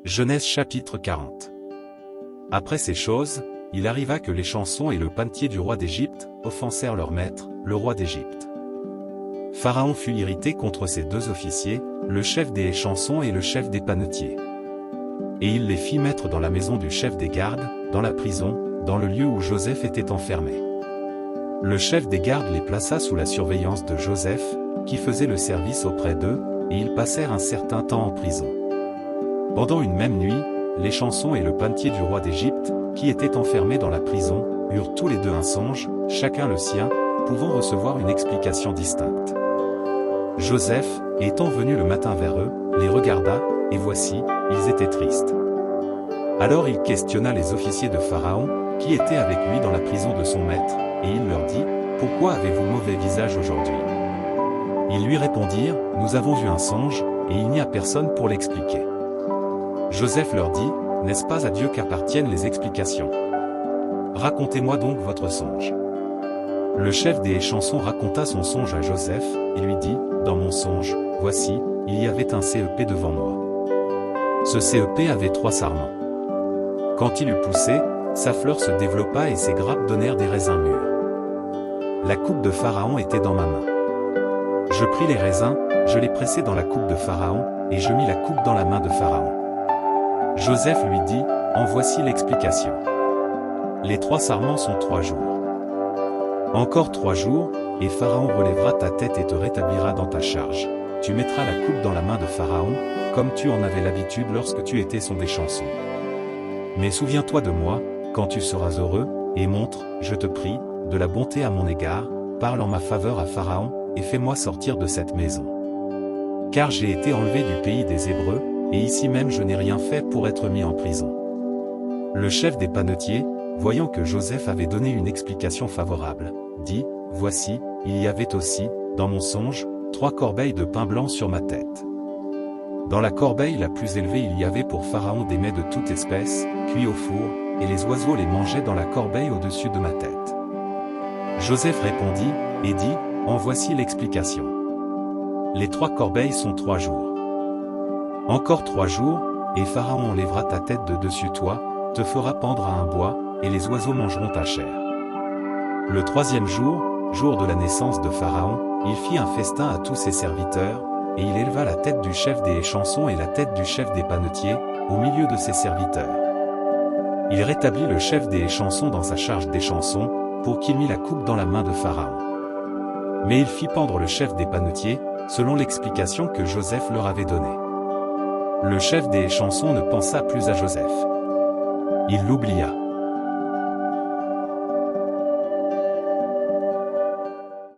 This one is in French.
Genèse chapitre 40. Après ces choses, il arriva que les chansons et le panetier du roi d'Égypte offensèrent leur maître, le roi d'Égypte. Pharaon fut irrité contre ces deux officiers, le chef des chansons et le chef des panetiers. Et il les fit mettre dans la maison du chef des gardes, dans la prison, dans le lieu où Joseph était enfermé. Le chef des gardes les plaça sous la surveillance de Joseph, qui faisait le service auprès d'eux, et ils passèrent un certain temps en prison. Pendant une même nuit, les chansons et le panetier du roi d'Égypte, qui étaient enfermés dans la prison, eurent tous les deux un songe, chacun le sien, pouvant recevoir une explication distincte. Joseph, étant venu le matin vers eux, les regarda, et voici, ils étaient tristes. Alors il questionna les officiers de Pharaon, qui étaient avec lui dans la prison de son maître, et il leur dit, « Pourquoi avez-vous mauvais visage aujourd'hui » Ils lui répondirent, « Nous avons vu un songe, et il n'y a personne pour l'expliquer. » Joseph leur dit, « N'est-ce pas à Dieu qu'appartiennent les explications? Racontez-moi donc votre songe. » Le chef des chansons raconta son songe à Joseph, et lui dit, « Dans mon songe, voici, il y avait un CEP devant moi. Ce CEP avait 3 sarments. Quand il eut poussé, sa fleur se développa et ses grappes donnèrent des raisins mûrs. La coupe de Pharaon était dans ma main. Je pris les raisins, je les pressai dans la coupe de Pharaon, et je mis la coupe dans la main de Pharaon. Joseph lui dit, « En voici l'explication. Les 3 sarments sont 3 jours. Encore 3 jours, et Pharaon relèvera ta tête et te rétablira dans ta charge. Tu mettras la coupe dans la main de Pharaon, comme tu en avais l'habitude lorsque tu étais son des chansons. Mais souviens-toi de moi, quand tu seras heureux, et montre, je te prie, de la bonté à mon égard, parle en ma faveur à Pharaon, et fais-moi sortir de cette maison. Car j'ai été enlevé du pays des Hébreux, et ici même je n'ai rien fait pour être mis en prison. » Le chef des panetiers, voyant que Joseph avait donné une explication favorable, dit, « Voici, il y avait aussi, dans mon songe, 3 corbeilles de pain blanc sur ma tête. Dans la corbeille la plus élevée il y avait pour Pharaon des mets de toute espèce, cuits au four, et les oiseaux les mangeaient dans la corbeille au-dessus de ma tête. » Joseph répondit, et dit, « En voici l'explication. Les 3 corbeilles sont 3 jours. Encore 3 jours, et Pharaon enlèvera ta tête de dessus toi, te fera pendre à un bois, et les oiseaux mangeront ta chair. Le 3e jour, jour de la naissance de Pharaon, il fit un festin à tous ses serviteurs, et il éleva la tête du chef des chansons et la tête du chef des panetiers, au milieu de ses serviteurs. Il rétablit le chef des chansons dans sa charge des chansons, pour qu'il mît la coupe dans la main de Pharaon. Mais il fit pendre le chef des panetiers, selon l'explication que Joseph leur avait donnée. Le chef des chansons ne pensa plus à Joseph. Il l'oublia.